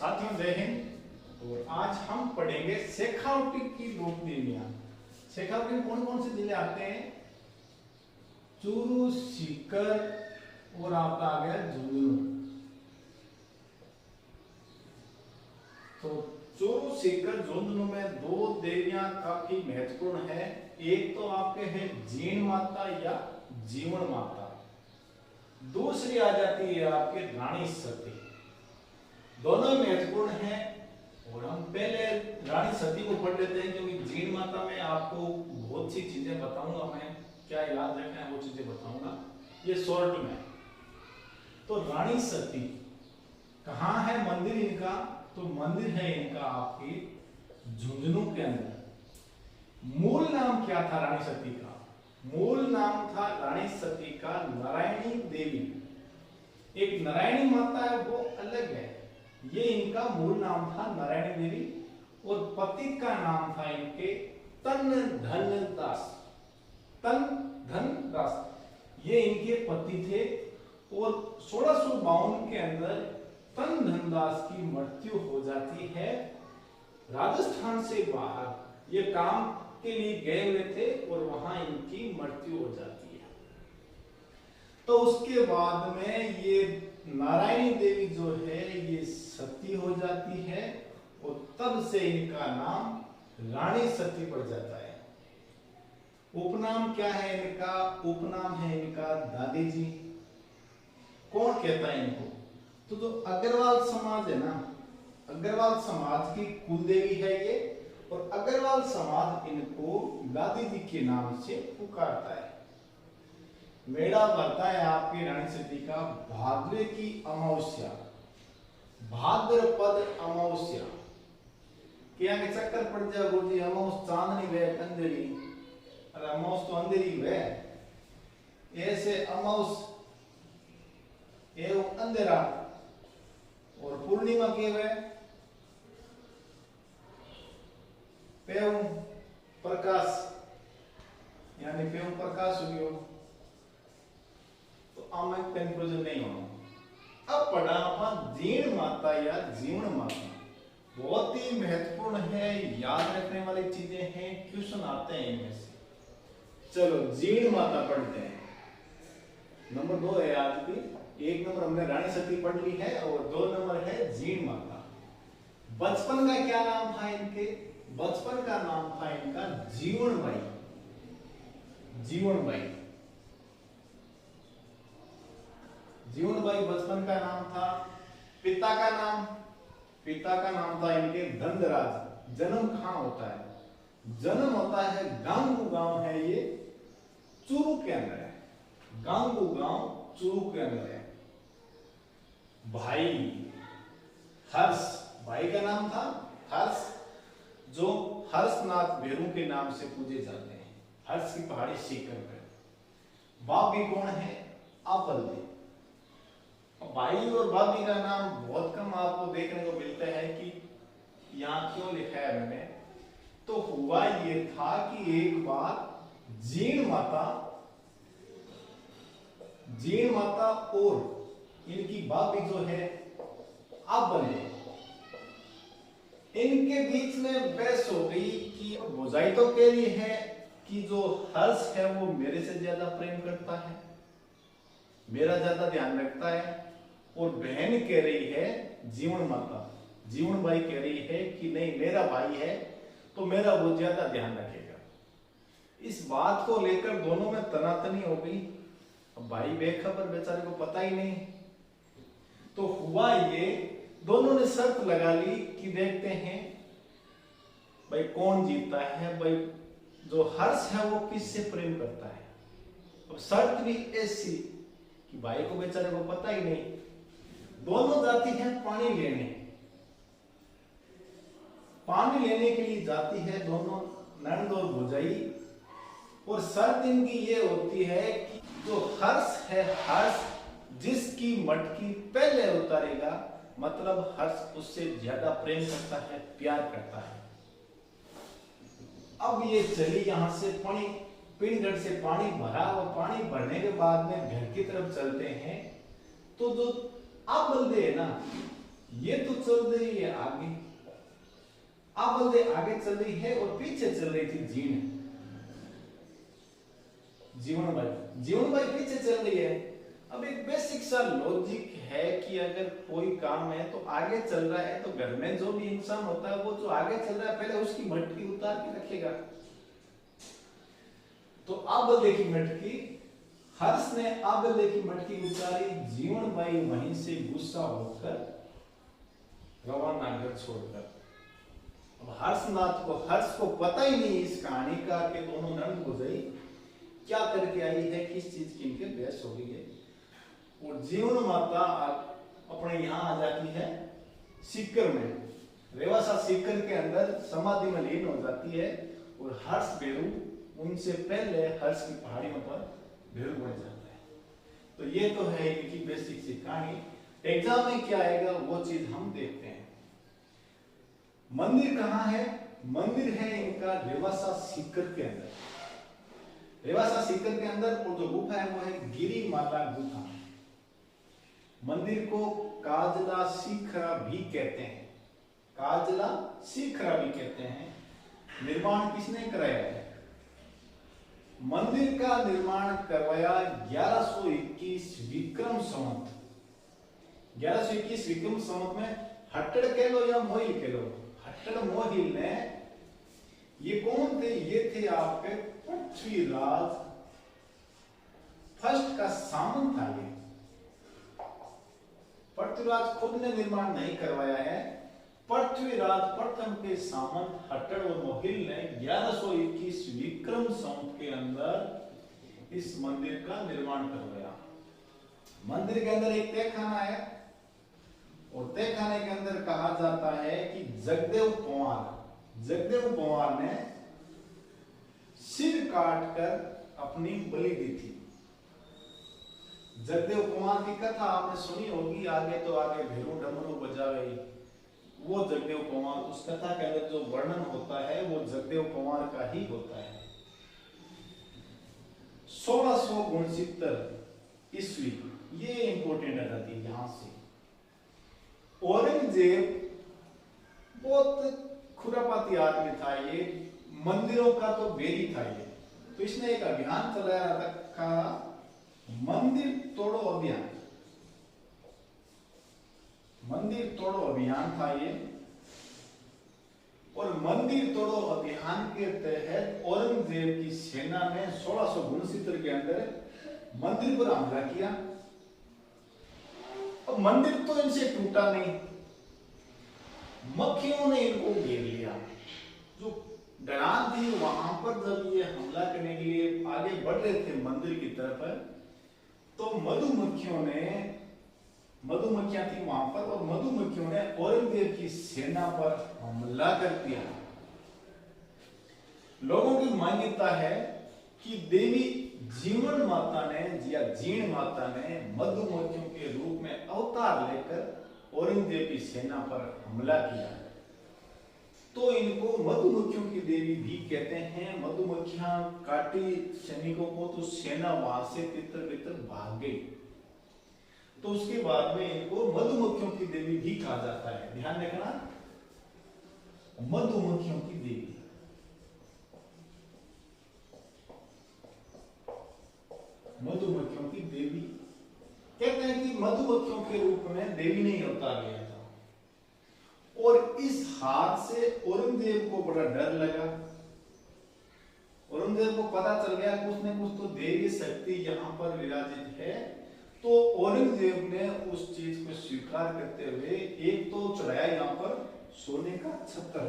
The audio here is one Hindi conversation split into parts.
साथियों जय हिंद। और आज हम पढ़ेंगे शेखावटी की लोक देवियां। शेखावटी में कौन कौन से जिले आते हैं? चूरू, सीकर और आपका आ गया झुंझुनू। तो चूरू, सीकर, झुंझुनू में दो देवियां काफी महत्वपूर्ण है। एक तो आपके है जीण माता या जीवन माता, दूसरी आ जाती है आपके रानी सती। दोनों महत्वपूर्ण हैं और हम पहले रानी सती को पढ़ लेते हैं, क्योंकि जीण माता में आपको बहुत सी चीजें बताऊंगा। मैं क्या याद रखना है वो चीजें बताऊंगा ये शॉर्ट में। तो रानी सती कहाँ है मंदिर इनका? तो मंदिर है इनका आपकी झुंझुनू के अंदर। मूल नाम क्या था रानी सती का? मूल नाम था रानी सती का नारायणी देवी। एक नारायणी माता है वो अलग है, ये इनका मूल नाम था नारायणी देवी। और पति का नाम था इनके तन धन दास। तन धन दास ये इनके पति थे। और 1652 के अंदर तन धन दास की मृत्यु हो जाती है। राजस्थान से बाहर ये काम के लिए गए हुए थे और वहां इनकी मृत्यु हो जाती है। तो उसके बाद में ये नारायणी देवी जो है ये सती हो जाती है और तब से इनका नाम रानी सती पड़ जाता है। उपनाम क्या है इनका? उपनाम है इनका दादी जी। कौन कहता है इनको? तो जो अग्रवाल समाज है ना, अग्रवाल समाज की कुलदेवी है ये। और अग्रवाल समाज इनको दादी जी के नाम से पुकारता है। मेला भरता है आपकी रानी सती का भाद्र की अमावस्या, भाद्रपद अमावस्या। क्या के चक्कर पड़ जाए गुरुजी, अमावस चांदनी वे अंधेरी, अरे अमावस तो अंधेरी वे, ऐसे अमावस एवं अंधेरा। और पूर्णिमा के वे पेव प्रकाश, यानी पेव प्रकाश हो। तो आमें कंफ्यूजन नहीं होना। अब पढ़ा अपन जीण माता या जीवन माता। बहुत ही महत्वपूर्ण है, याद रखने वाली चीजें हैं, क्वेश्चन आते हैं इनमें से। चलो जीण माता पढ़ते हैं। नंबर 2 है आज की। 1 नंबर हमने रानी सती पढ़ ली है और 2 नंबर है जीण माता। बचपन का क्या नाम था इनके? बचपन का नाम था इनका जीवन बाई। जीवन बाई, जीवन बाई बचपन का नाम था। पिता का नाम? पिता का नाम था इनके धनराज। जन्म कहां होता है? जन्म होता है गांगू गांव है, ये चूरू के अंदर है। गांगू गांव चूरू के अंदर है। भाई हर्ष, भाई का नाम था हर्ष, जो हर्षनाथ भेरू के नाम से पूजे जाते हैं। हर्ष की पहाड़ी सीकर पर। बाप भी कौन है? आपलदेव। भाई और भाभी का नाम बहुत कम आपको देखने को मिलता है कि यहाँ क्यों लिखा है मैंने। तो हुआ ये था कि एक बार जीण माता और इनकी भाभी जो है आपलदेव, इनके बीच में बहस हो गई कि भौजाई तो कह रही है कि जो हर्ष है वो मेरे से ज्यादा प्रेम करता है, मेरा ज्यादा ध्यान रखता है। और बहन कह रही है जीवन माता, जीवन बाई कह रही है कि नहीं मेरा भाई है तो मेरा वो ज्यादा ध्यान रखेगा। इस बात को लेकर दोनों में तनातनी हो गई। अब भाई बेखबर, बेचारे को पता ही नहीं। तो हुआ ये, दोनों ने शर्त लगा ली कि देखते हैं भाई कौन जीतता है, भाई जो हर्ष है वो किससे प्रेम करता है। अब शर्त भी ऐसी कि भाई को बेचारे को पता ही नहीं। दोनों जाती है पानी लेने। पानी लेने के लिए जाती है दोनों, नंद और भौजाई। और शर्त इनकी ये होती है कि जो हर्ष है, हर्ष जिसकी मटकी पहले उतारेगा, मतलब हर्ष उससे ज्यादा प्रेम करता है, प्यार करता है। अब ये चली यहां से पानी, पिंडगढ़ से पानी भरा और पानी भरने के बाद में घर की तरफ चलते हैं। तो जो आपलदेव है ना, ये तो चल रही है आगे, आप बोलते आगे चल रही है और पीछे चल रही थी जीवन भाई पीछे चल रही है। अब एक बेसिक सा लॉजिक है कि अगर कोई काम है तो आगे चल रहा है, तो घर में जो भी इंसान होता है वो जो आगे चल रहा है पहले उसकी मटकी उतार के रखेगा। तो आबले की मटकी, हर्ष ने आबले की मटकी उतारी, जीवन भाई वहीं से गुस्सा होकर रवाना घर छोड़कर। अब हर्ष को पता ही नहीं इस कहानी का कि दोनों नंद भौजाई क्या करके आई है, किस चीज की इनके बहस हो रही है। और जीवन माता अपने यहाँ आ जाती है सीकर में, रेवासा सीकर के अंदर समाधि में लीन हो जाती है। और हर्ष भेरू उनसे पहले हर्ष की पहाड़ियों पर भेरू बन जाता है। तो ये तो है इनकी बेसिक सी कहानी। एग्जाम में क्या आएगा वो चीज हम देखते हैं। मंदिर कहाँ है? मंदिर है इनका रेवासा सीकर के अंदर। रेवासा सीकर के अंदर और जो गुफा है वो है गिरिमाला गुफा। मंदिर को काजला सीखरा भी कहते हैं, काजला सीखरा भी कहते हैं। निर्माण किसने कराया है? मंदिर का निर्माण करवाया 1121 विक्रम संवत। 1121 विक्रम संवत में हट्टड़ कह लो या मोहिल कह लो, हट्टड़ मोहिल ने, ये कौन थे? ये थे आपके पृथ्वीराज फर्स्ट का सामंत था। ये पृथ्वीराज खुद ने निर्माण नहीं करवाया है, पृथ्वीराज प्रथम के सामंत हट्टड़ और मोहिल ने 1121 विक्रम संवत के अंदर इस मंदिर का निर्माण करवाया। मंदिर के अंदर एक तहखाना है और तहखाने के अंदर कहा जाता है कि जगदेव पंवार ने सिर काटकर अपनी बलि दी थी। जगदेव पंवार की कथा आपने सुनी होगी, आगे तो आगे भेरू डमरू बजावे, वो जगदेव पंवार, उस कथा के अंदर जो वर्णन होता है वो जगदेव पंवार का ही होता है। 1669 ईस्वी, ये इंपोर्टेंट आ जाती है यहां से। औरंगजेब बहुत खुरापाती आदमी था, ये मंदिरों का तो बेरी था ये। तो इसने एक अभियान चलाया रखा, मंदिर तोड़ो अभियान। मंदिर तोड़ो अभियान था ये। और मंदिर तोड़ो अभियान के तहत औरंगजेब की सेना ने 1669 के अंदर मंदिर पर हमला किया। अब मंदिर तो इनसे टूटा नहीं, मक्खियों ने इनको घेर लिया। जो ढलान थी वहां पर जब ये हमला करने के लिए आगे बढ़ रहे थे मंदिर की तरफ, तो मधुमक्खियां थी वहां पर, और मधुमक्खियों ने औरंगजेब की सेना पर हमला कर दिया। लोगों की मान्यता है कि देवी जीवन माता ने या जीण माता ने मधुमक्खियों के रूप में अवतार लेकर औरंगजेब की सेना पर हमला किया। तो इनको मधुमक्खियों की देवी भी कहते हैं। मधुमक्खियां काटी सैनिकों को तो सेना वहां से तितर-बितर भाग गई। तो उसके बाद में इनको मधुमक्खियों की देवी भी कहा जाता है। ध्यान रखना, मधुमक्खियों की देवी। मधुमक्खियों की देवी कहते हैं कि मधुमक्खियों के रूप में देवी ने अवतार लिया था। और इस हाथ से औरंगजेब को बड़ा डर लगा। औरंगजेब को पता चल गया कि उसने कुछ तो देवी शक्ति यहां पर विराजित है। तो औरंगजेब ने उस चीज को स्वीकार करते हुए एक तो चढ़ाया यहां पर सोने का छत्र,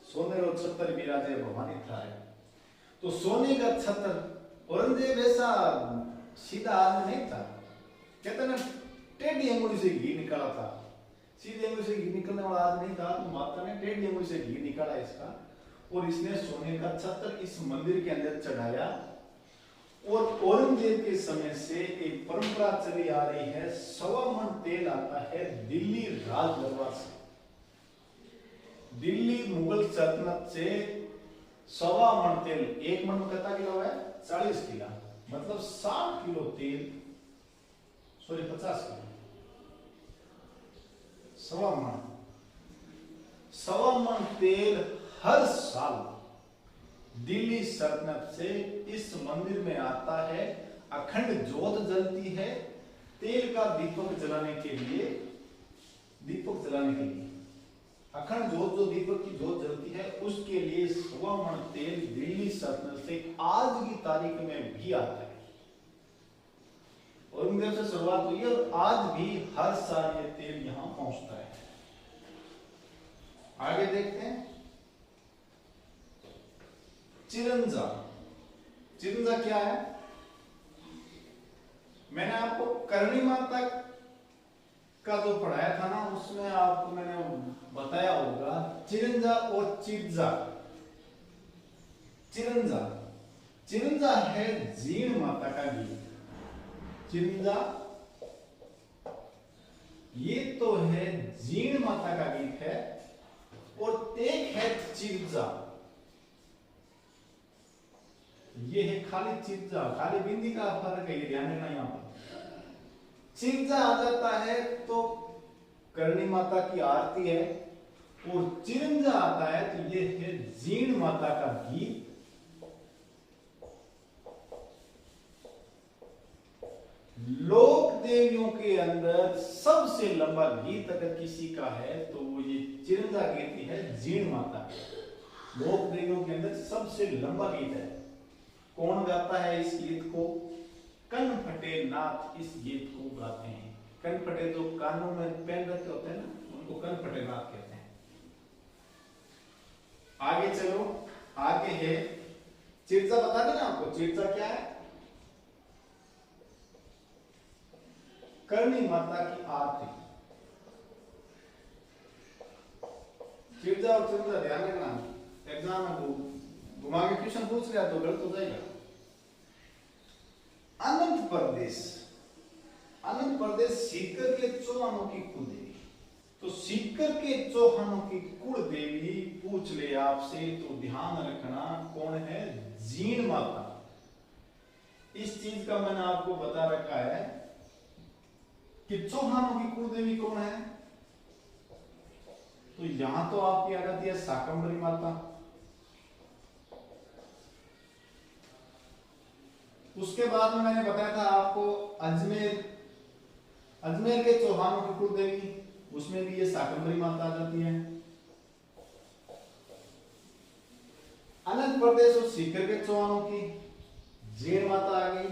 सोने और छत्र विराजे भवानी था। तो सोने का छत्र, औरंगजेब ऐसा सीधा आदमी नहीं था, कहते ना टेढ़ी अंगुली से घी निकाला था, सीधे अंगुली से घी निकलने वाला आदमी नहीं था। तो माता ने टेढ़ी अंगुली से घी निकाला इसका, और इसने सोने का छत्र इस मंदिर के अंदर चढ़ाया। और औरंगजेब के समय से एक परंपरा चली आ रही है, 1.25 मन तेल आता है दिल्ली राज दरबार से। दिल्ली मुगल सल्तनत से 1.25 मन तेल, 1 मन में कितना किलो है? 40 किलो, मतलब 60 किलो तेल, सॉरी 50 किलो। सवा मन तेल हर साल दिल्ली सल्तनत से इस मंदिर में आता है। अखंड ज्योत जलती है तेल का दीपक जलाने के लिए, अखंड ज्योत जो दीपक की ज्योत जलती है उसके लिए सवा मन तेल दिल्ली सल्तनत से आज की तारीख में भी आता है। औरंगजेब से शुरुआत हुई और आज भी हर साल ये तेल यहां पहुंचता है। आगे देखते हैं चिरंजा। चिरंजा क्या है? मैंने आपको करणी माता का जो पढ़ाया था ना उसमें आपको मैंने बताया होगा चिरंजा और चिरजा। चिरंजा है जीण माता का गीत। चिरंजा ये तो है जीण माता का गीत है और एक है चिरजा, ये है खाली चिरजा, खाली बिंदी का फर्क है, ये ध्यान रखना। यहां पर चिरजा आ जाता है तो करणी माता की आरती है और चिरंजा आता है तो ये है जीण माता का गीत। लोक देवियों के अंदर सबसे लंबा गीत अगर किसी का है तो वो ये चिरंजा गीत ही है, जीण माता। लोक देवियों के अंदर सबसे लंबा गीत है। कौन गाता है इस गीत को? कनफटे नाथ इस गीत को गाते हैं। कनफटे जो कानों में पहन रखे होते हैं ना उनको कनफटे नाथ कहते हैं। आगे चलो, आगे है चिरजा। बता देना आपको चिरजा क्या है? करणी माता की आरती। चिरजा और चिरंजा ध्यान रखना, एग्जाम में घुमा के क्वेश्चन पूछ लिया तो गलत हो जाएगा। अनंत प्रदेश सीकर के चौहानों की कुल देवी। तो सीकर के चौहानों की कुल देवी पूछ ले आपसे तो ध्यान रखना कौन है? जीण माता। इस चीज का मैंने आपको बता रखा है कि चौहानों की कुल देवी कौन है। तो यहां तो आपकी आ जाती है शाकंभरी माता। उसके बाद में मैंने बताया था आपको अजमेर के चौहानों की कुल देवी, उसमें भी ये शाकंभरी माता आ जाती है। अनंत प्रदेश और सीकर के चौहानों की जीण माता आ गई।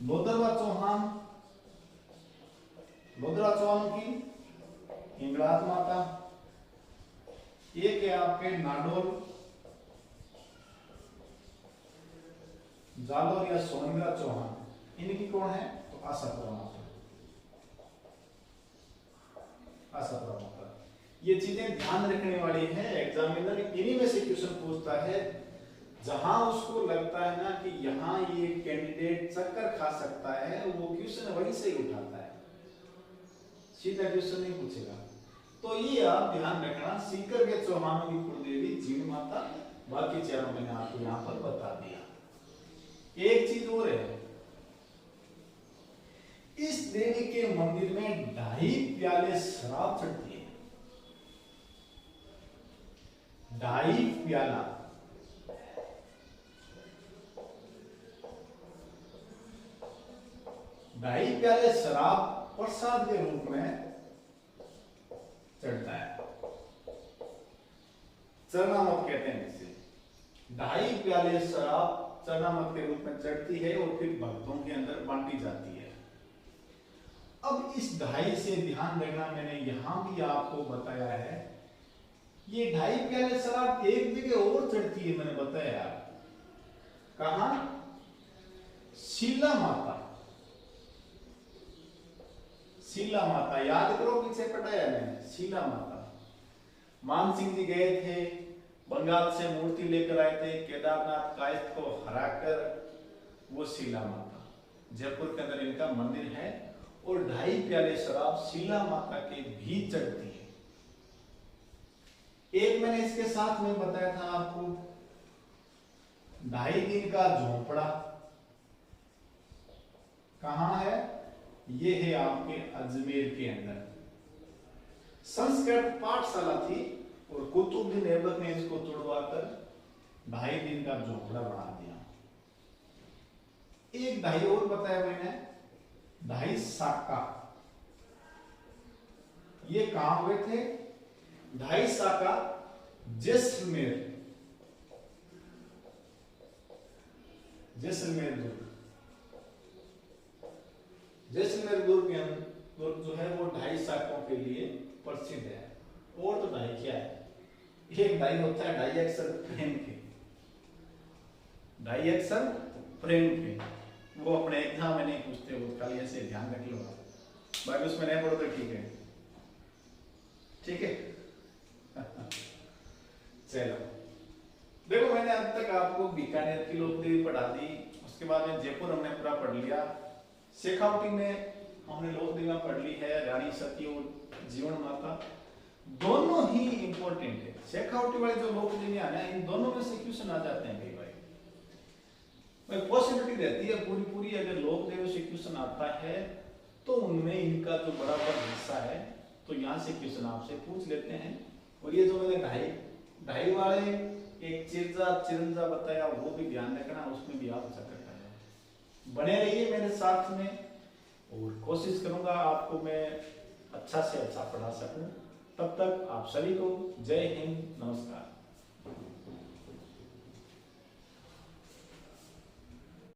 लोदरवा चौहानों की हिंगलाज माता। एक है आपके नाडोल, जालोर या सोनग्रा चौहान, इनकी कौन है? तो आशापुरा माता। ये चीजें ध्यान रखने वाली है। एग्जामिनर इन्हीं में से क्वेश्चन पूछता है जहां उसको लगता है ना कि यहाँ ये कैंडिडेट चक्कर खा सकता है वो क्वेश्चन वहीं से ही उठाता है, सीधा क्वेश्चन नहीं पूछेगा। तो ये आप ध्यान रखना, सीकर के चौहानों की कुलदेवी जीण माता। बाकी चारों मैंने आपको यहाँ पर बता दिया। एक चीज और है, इस देवी के मंदिर में 2.5 प्याले शराब चढ़ती है। 2.5 प्याला। ढाई प्याले शराब प्रसाद के रूप में चढ़ता है। चरणामत कहते हैं इसे। 2.5 प्याले शराब चरणामत के रूप में चढ़ती है और फिर भक्तों के अंदर बांटी जाती है। अब इस 2.5 से ध्यान रखना, मैंने यहां भी आपको बताया है ये 2.5 प्याले शराब एक जगह और चढ़ती है, मैंने बताया। कहां? शीला माता। शीला माता याद करो, पीछे पढ़ाया मैंने। शीला माता, मान सिंह जी गए थे, बंगाल से मूर्ति लेकर आए थे, केदारनाथ कायस्थ को हराकर, वो शीला माता। जयपुर के अंदर इनका मंदिर है और 2.5 प्याले शराब शीला माता के भी चढ़ती है। एक मैंने इसके साथ में बताया था आपको 2.5 दिन का झोंपड़ा कहां है? ये है आपके अजमेर के अंदर। संस्कृत पाठशाला थी और कुतुबुद्दीन ऐबक ने इसको तुड़वाकर 2.5 दिन का झोपड़ा बना दिया। एक ढाई और बताया मैंने, ढाई साका, ये कहां हुए थे? ढाई साका जैसलमेर, जैसलमेर दुर्ग, जैसलमेर दुर्ग जो है वो 2.5 साकों के लिए प्रसिद्ध है। और तो ढाई क्या है? एक ढाई होता है ढाई अक्षर प्रेम के, ढाई अक्षर प्रेम के, वो अपने एग्जाम में नहीं पूछते, वो खाली ऐसे ध्यान रख लो, बाकी उसमें नहीं पढ़ो तो ठीक है, ठीक है। चलो देखो, मैंने अब तक आपको बीकानेर की लोक देवी पढ़ा दी, उसके बाद में जयपुर हमने पूरा पढ़ लिया, शेखावटी में हमने लोक देवी पढ़ ली है, रानी सती और जीवन माता, दोनों ही इंपॉर्टेंट है। शेखावटी वाले जो लोक देवी है इन दोनों में से क्वेश्चन आ जाते हैं कई बार, पॉसिबिलिटी रहती है पूरी पूरी, अगर लोक देवी से क्वेश्चन आता है तो उनमें इनका जो बराबर हिस्सा है तो यहाँ से क्वेश्चन आपसे पूछ लेते हैं। और ये जो मैंने ढाई वाले एक चिरंजा बताया वो भी ध्यान रखना, उसमें भी आप अच्छा कर पाएंगे। बने रहिए मेरे साथ में और कोशिश करूंगा आपको मैं अच्छा से अच्छा पढ़ा सकूं। तब तक आप सभी को जय हिंद, नमस्कार।